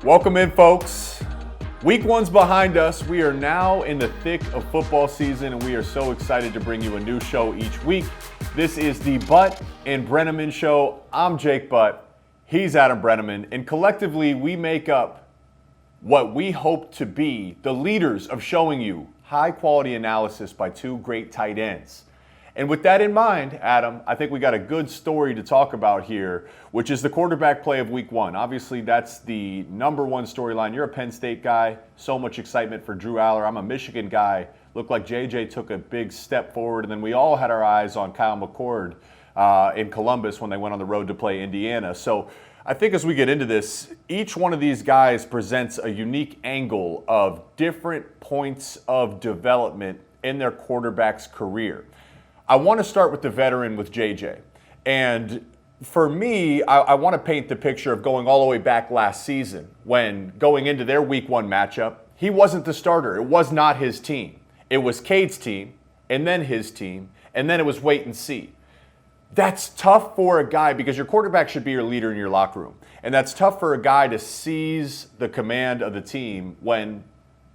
Welcome in, folks. Week one's behind us. We are now in the thick of football season, and we are so excited to bring you a new show each week. This is the Butt and Breneman Show. I'm Jake Butt. He's Adam Breneman. And collectively, we make up what we hope to be the leaders of showing you high-quality analysis by two great tight ends. And with that in mind, Adam, I think we got a good story to talk about here, which is the quarterback play of week one. Obviously, that's the number one storyline. You're a Penn State guy. So much excitement for Drew Allar. I'm a Michigan guy. Looked like JJ took a big step forward. And then we all had our eyes on Kyle McCord in Columbus when they went on the road to play Indiana. So I think as we get into this, each one of these guys presents a unique angle of different points of development in their quarterback's career. I want to start with the veteran, with JJ. And for me, I want to paint the picture of going all the way back last season when going into their week one matchup, he wasn't the starter. It was not his team. It was Cade's team, and then his team, and then it was wait and see. That's tough for a guy because your quarterback should be your leader in your locker room. And that's tough for a guy to seize the command of the team when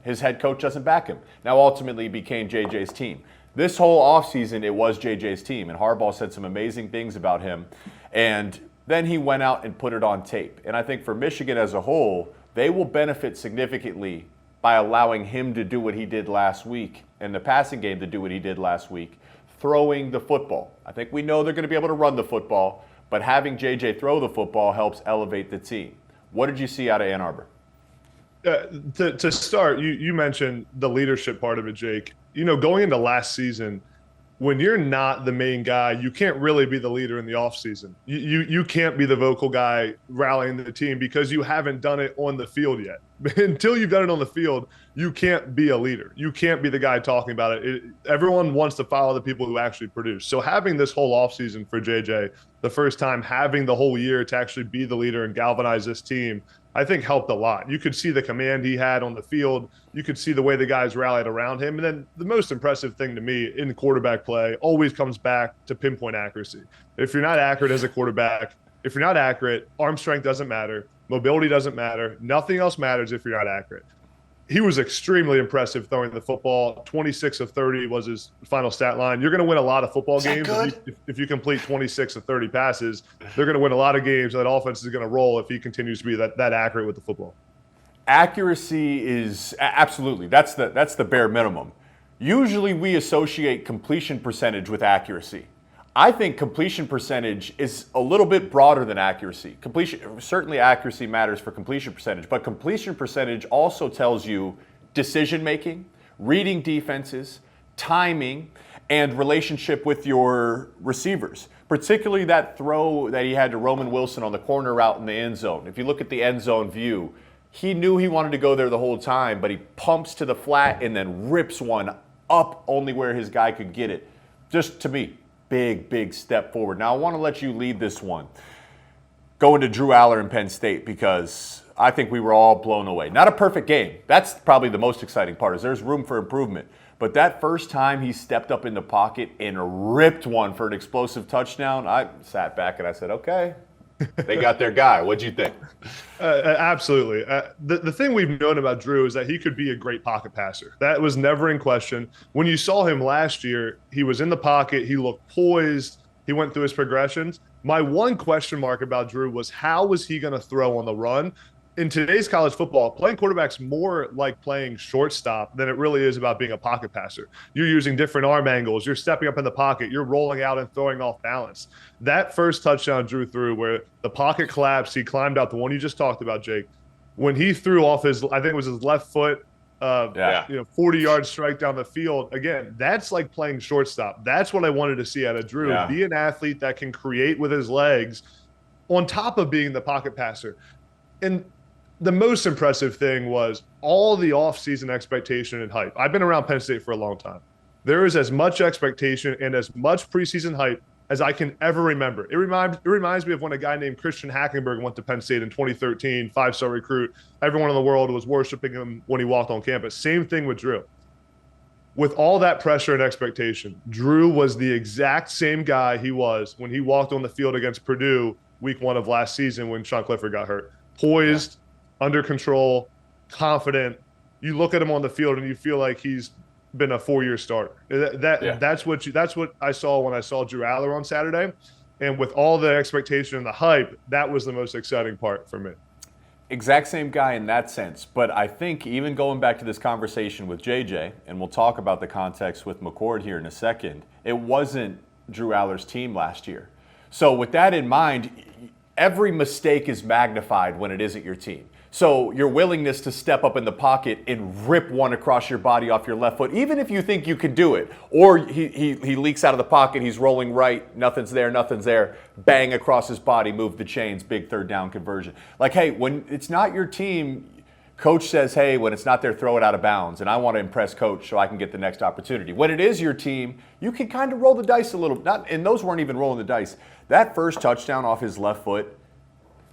his head coach doesn't back him. Now, ultimately, it became JJ's team. This whole offseason, it was JJ's team, and Harbaugh said some amazing things about him. And then he went out and put it on tape. And I think for Michigan as a whole, they will benefit significantly by allowing him to do what he did last week and the passing game to do what he did last week, throwing the football. I think we know they're going to be able to run the football, but having JJ throw the football helps elevate the team. What did you see out of Ann Arbor? To start, you mentioned the leadership part of it, Jake. You know, going into last season, when you're not the main guy, you can't really be the leader in the offseason. You can't be the vocal guy rallying the team because you haven't done it on the field yet. Until you've done it on the field, you can't be a leader. You can't be the guy talking about it. Everyone wants to follow the people who actually produce. So having this whole offseason for JJ, the first time having the whole year to actually be the leader and galvanize this team, I think helped a lot. You could see the command he had on the field. You could see the way the guys rallied around him. And then the most impressive thing to me in quarterback play always comes back to pinpoint accuracy. If you're not accurate as a quarterback, if you're not accurate, arm strength doesn't matter. Mobility doesn't matter. Nothing else matters if you're not accurate. He was extremely impressive throwing the football. 26 of 30 was his final stat line. You're going to win a lot of football games if you complete 26 of 30 passes. They're going to win a lot of games. That offense is going to roll if he continues to be that accurate with the football. Accuracy is absolutely, that's the bare minimum. Usually we associate completion percentage with accuracy. I think completion percentage is a little bit broader than accuracy. Certainly accuracy matters for completion percentage, but completion percentage also tells you decision making, reading defenses, timing, and relationship with your receivers. Particularly that throw that he had to Roman Wilson on the corner route in the end zone. If you look at the end zone view, he knew he wanted to go there the whole time, but he pumps to the flat and then rips one up only where his guy could get it. Just to me, big step forward. Now, I want to let you lead this one. Going to Drew Allar in Penn State because I think we were all blown away. Not a perfect game. That's probably the most exciting part is there's room for improvement. But that first time he stepped up in the pocket and ripped one for an explosive touchdown, I sat back and I said, okay, they got their guy. What'd you think? Absolutely. The thing we've known about Drew is that he could be a great pocket passer. That was never in question. When you saw him last year, he was in the pocket. He looked poised. He went through his progressions. My one question mark about Drew was how was he going to throw on the run? In today's college football, playing quarterback's more like playing shortstop than it really is about being a pocket passer. You're using different arm angles. You're stepping up in the pocket. You're rolling out and throwing off balance. That first touchdown Drew threw where the pocket collapsed, he climbed out, the one you just talked about, Jake, when he threw off his, I think it was his left foot, 40-yard strike down the field. Again, that's like playing shortstop. That's what I wanted to see out of Drew. Yeah. Be an athlete that can create with his legs on top of being the pocket passer. And the most impressive thing was all the offseason expectation and hype. I've been around Penn State for a long time. There is as much expectation and as much preseason hype as I can ever remember. It reminds me of when a guy named Christian Hackenberg went to Penn State in 2013, five-star recruit. Everyone in the world was worshiping him when he walked on campus. Same thing with Drew. With all that pressure and expectation, Drew was the exact same guy he was when he walked on the field against Purdue week one of last season when Sean Clifford got hurt. Poised, under control, confident. You look at him on the field and you feel like he's been a 4-year starter. That's what I saw when I saw Drew Allar on Saturday. And with all the expectation and the hype, that was the most exciting part for me. Exact same guy in that sense. But I think even going back to this conversation with JJ, and we'll talk about the context with McCord here in a second, it wasn't Drew Allar's team last year. So with that in mind, every mistake is magnified when it isn't your team. So your willingness to step up in the pocket and rip one across your body off your left foot, even if you think you can do it, or he leaks out of the pocket, he's rolling right, nothing's there, bang across his body, move the chains, big third down conversion. Like, hey, when it's not your team, coach says, hey, when it's not there, throw it out of bounds, and I want to impress coach so I can get the next opportunity. When it is your team, you can kind of roll the dice a little. And those weren't even rolling the dice. That first touchdown off his left foot,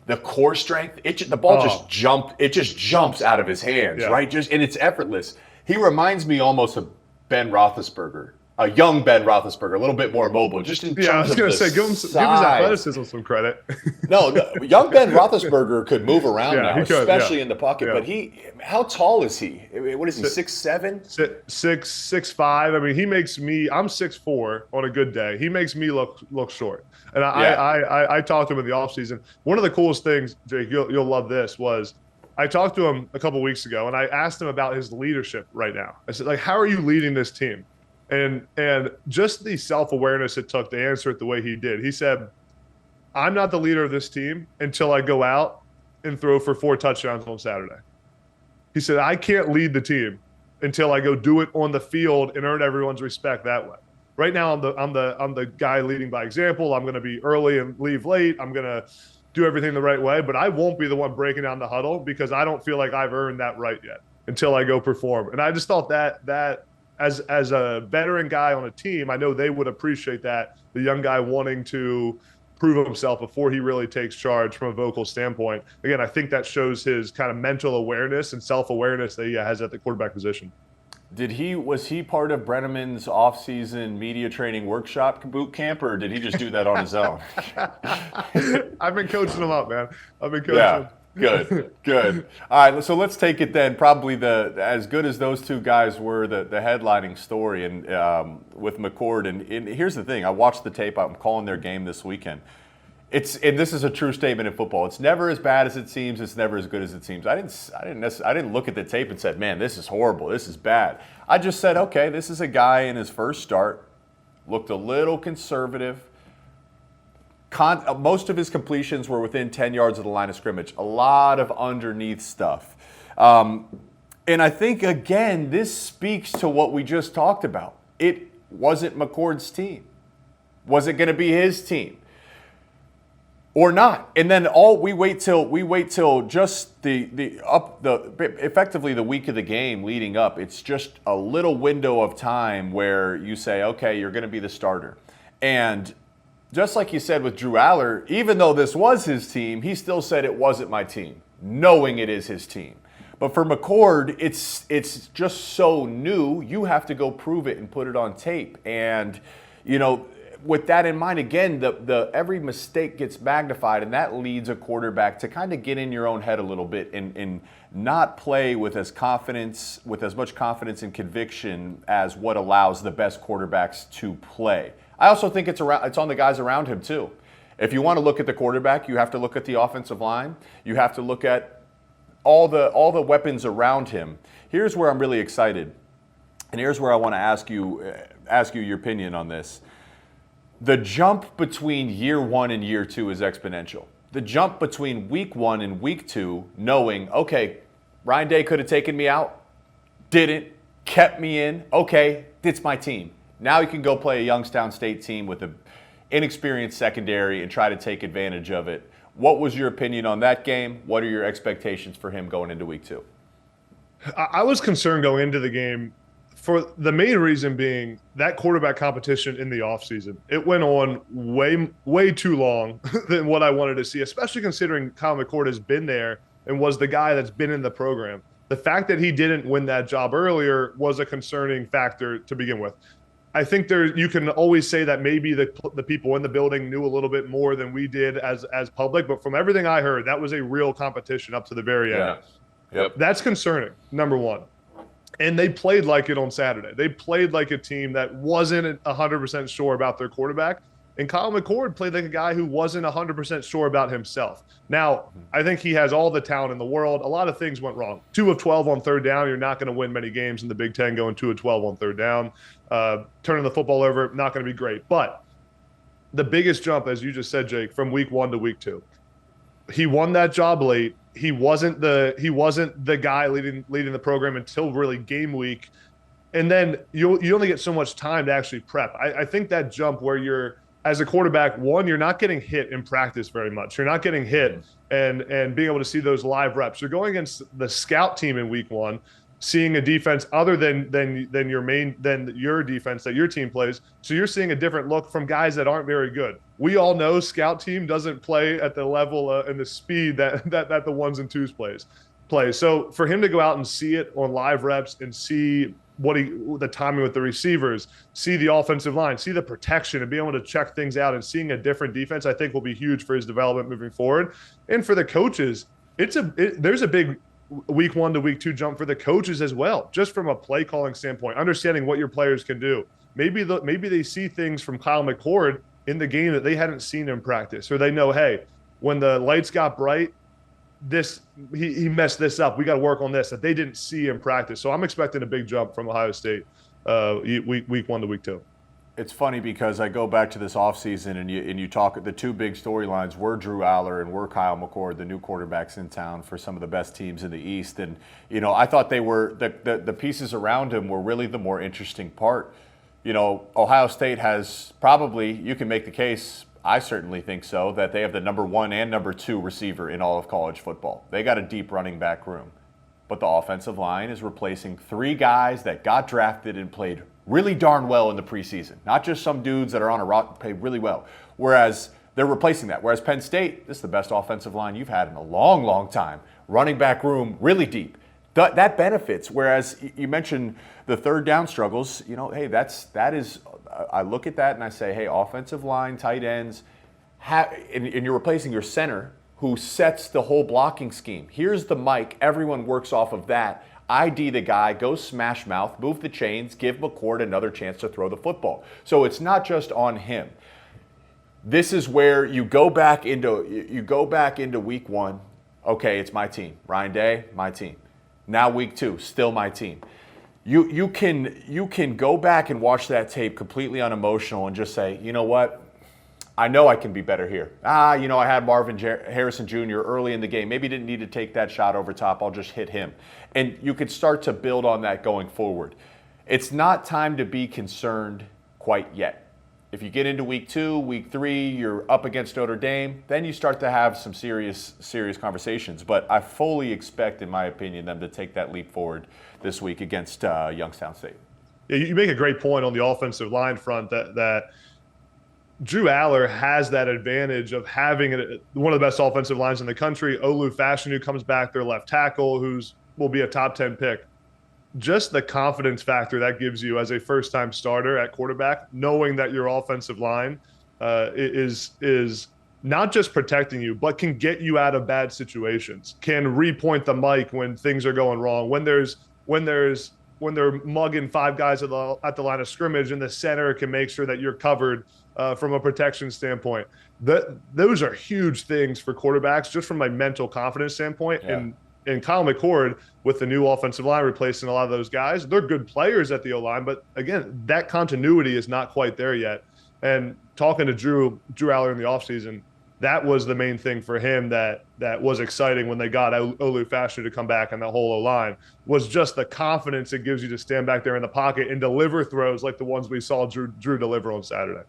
the core strength, the ball just jumps out of his hands, right? And it's effortless. He reminds me almost of Ben Roethlisberger, a young Ben Roethlisberger, a little bit more mobile, just in terms of I was going to say, give his athleticism some credit. No, young Ben Roethlisberger could move around now, especially in the pocket. Yeah. But how tall is he? What is he, 6'7"? 6'5". I mean, he makes me. I'm 6'4" on a good day. He makes me look short. And I talked to him in the offseason. One of the coolest things, Jake, you'll love this, was I talked to him a couple weeks ago, and I asked him about his leadership right now. I said, like, how are you leading this team? And just the self-awareness it took to answer it the way he did. He said, I'm not the leader of this team until I go out and throw for 4 touchdowns on Saturday. He said, I can't lead the team until I go do it on the field and earn everyone's respect that way. Right now, I'm the guy leading by example. I'm going to be early and leave late. I'm going to do everything the right way, but I won't be the one breaking down the huddle because I don't feel like I've earned that right yet until I go perform. And I just thought that as a veteran guy on a team, I know they would appreciate that, the young guy wanting to prove himself before he really takes charge from a vocal standpoint. Again, I think that shows his kind of mental awareness and self-awareness that he has at the quarterback position. Was he part of Breneman's off-season media training workshop boot camp, or did he just do that on his own? I've been coaching him up, man. I've been coaching him. Good. All right, so let's take it then. Probably as good as those two guys were, the headlining story and with McCord. And here's the thing: I watched the tape. I'm calling their game this weekend. And this is a true statement in football. It's never as bad as it seems. It's never as good as it seems. I didn't look at the tape and said, "Man, this is horrible. This is bad." I just said, "Okay, this is a guy in his first start, looked a little conservative. Most of his completions were within 10 yards of the line of scrimmage. A lot of underneath stuff." And I think, again, this speaks to what we just talked about. It wasn't McCord's team. Was it going to be his team? Or not? And then we wait till just effectively the week of the game leading up. It's just a little window of time where you say, okay, you're going to be the starter. And just like you said with Drew Allar, even though this was his team, he still said it wasn't my team, knowing it is his team. But for McCord, it's just so new. You have to go prove it and put it on tape. And, with that in mind, again, the every mistake gets magnified, and that leads a quarterback to kind of get in your own head a little bit and not play with as much confidence and conviction as what allows the best quarterbacks to play. I also think it's on the guys around him too. If you want to look at the quarterback, you have to look at the offensive line. You have to look at all the weapons around him. Here's where I'm really excited, and here's where I want to ask you your opinion on this. The jump between year 1 and year 2 is exponential. The jump between week 1 and week 2, knowing, okay, Ryan Day could have taken me out, didn't, kept me in, okay, it's my team. Now you can go play a Youngstown State team with an inexperienced secondary and try to take advantage of it. What was your opinion on that game? What are your expectations for him going into week 2? I was concerned going into the game for the main reason being that quarterback competition in the offseason. It went on way too long than what I wanted to see, especially considering Kyle McCord has been there and was the guy that's been in the program. The fact that he didn't win that job earlier was a concerning factor to begin with. I think you can always say that maybe the people in the building knew a little bit more than we did as public, but from everything I heard, that was a real competition up to the very end. Yep. That's concerning, number one. And they played like it on Saturday. They played like a team that wasn't 100% sure about their quarterback. And Kyle McCord played like a guy who wasn't 100% sure about himself. Now, I think he has all the talent in the world. A lot of things went wrong. 2 of 12 on third down. You're not going to win many games in the Big Ten going 2 of 12 on third down. Turning the football over, not going to be great. But the biggest jump, as you just said, Jake, from week 1 to week 2, he won that job late. He wasn't the guy leading the program until really game week. And then you only get so much time to actually prep. I think that jump where you're, as a quarterback, one, you're not getting hit in practice very much. You're not getting hit and being able to see those live reps. You're going against the scout team in week 1, seeing a defense other than your defense that your team plays. So you're seeing a different look from guys that aren't very good. We all know scout team doesn't play at the level and the speed that the 1s and 2s play. So for him to go out and see it on live reps and see the timing with the receivers, see the offensive line, see the protection, and be able to check things out and seeing a different defense, I think will be huge for his development moving forward. And for the coaches, there's a big week 1 to week 2 jump for the coaches as well, just from a play calling standpoint, understanding what your players can do. Maybe they see things from Kyle McCord in the game that they hadn't seen in practice, or they know, hey, when the lights got bright, he messed this up. We got to work on this that they didn't see in practice. So I'm expecting a big jump from Ohio State week 1 to week 2. It's funny because I go back to this offseason and you talk, the 2 big storylines were Drew Allar and were Kyle McCord, the new quarterbacks in town for some of the best teams in the East. And, I thought they were, the pieces around him were really the more interesting part. Ohio State has probably, you can make the case, I certainly think so, that they have the number 1 and number 2 receiver in all of college football. They got a deep running back room. But the offensive line is replacing 3 guys that got drafted and played really darn well in the preseason. Not just some dudes that are on a rock, played really well. Whereas they're replacing that. Whereas Penn State, this is the best offensive line you've had in a long, long time. Running back room, really deep. That benefits. Whereas you mentioned the third down struggles. Hey, that is. I look at that and I say, hey, offensive line, tight ends, and you're replacing your center who sets the whole blocking scheme. Here's the mic. Everyone works off of that. ID the guy, go smash mouth, move the chains, give McCord another chance to throw the football. So it's not just on him. This is where you go back into week 1. Okay, it's my team. Ryan Day, my team. Now week 2, still my team. You can go back and watch that tape completely unemotional and just say, you know what? I know I can be better here. I had Marvin Harrison Jr. early in the game. Maybe didn't need to take that shot over top. I'll just hit him. And you could start to build on that going forward. It's not time to be concerned quite yet. If you get into week 2, week 3, you're up against Notre Dame, then you start to have some serious conversations. But I fully expect, in my opinion, them to take that leap forward this week against Youngstown State. Yeah, you make a great point on the offensive line front that Drew Allar has that advantage of having one of the best offensive lines in the country. Olu Fashion, who comes back, their left tackle, will be a top 10 pick. Just the confidence factor that gives you as a first-time starter at quarterback, knowing that your offensive line is not just protecting you, but can get you out of bad situations, can repoint the mic when things are going wrong, when they're mugging 5 guys at the line of scrimmage, and the center can make sure that you're covered from a protection standpoint. Those are huge things for quarterbacks, just from a mental confidence standpoint. Yeah. And Kyle McCord, with the new offensive line replacing a lot of those guys, they're good players at the O-line, but again, that continuity is not quite there yet. And talking to Drew Allar in the offseason, that was the main thing for him that was exciting when they got Olu Fashion to come back and the whole O-line, was just the confidence it gives you to stand back there in the pocket and deliver throws like the ones we saw Drew deliver on Saturday.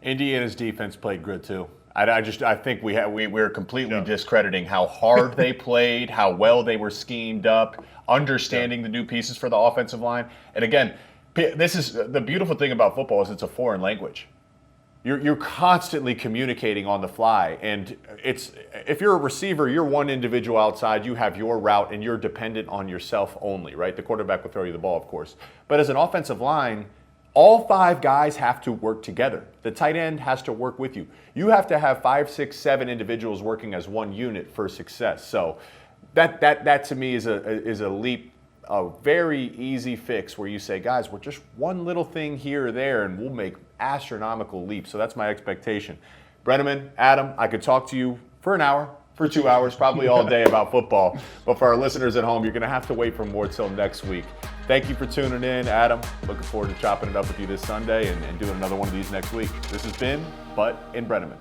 Indiana's defense played good too. I think we're completely discrediting how hard they played, how well they were schemed up, understanding the new pieces for the offensive line. And again, this is the beautiful thing about football is it's a foreign language. You're constantly communicating on the fly, and if you're a receiver, you're one individual outside. You have your route, and you're dependent on yourself only, right? The quarterback will throw you the ball, of course. But as an offensive line, all 5 guys have to work together. The tight end has to work with you. You have to have 5, 6, 7 individuals working as one unit for success. So that to me is a leap, a very easy fix where you say, guys, we're just one little thing here or there and we'll make astronomical leaps. So that's my expectation. Breneman, Adam, I could talk to you for an hour, for 2 hours, probably all day about football. But for our listeners at home, you're going to have to wait for more till next week. Thank you for tuning in, Adam. Looking forward to chopping it up with you this Sunday and doing another one of these next week. This has been Butt and Breneman.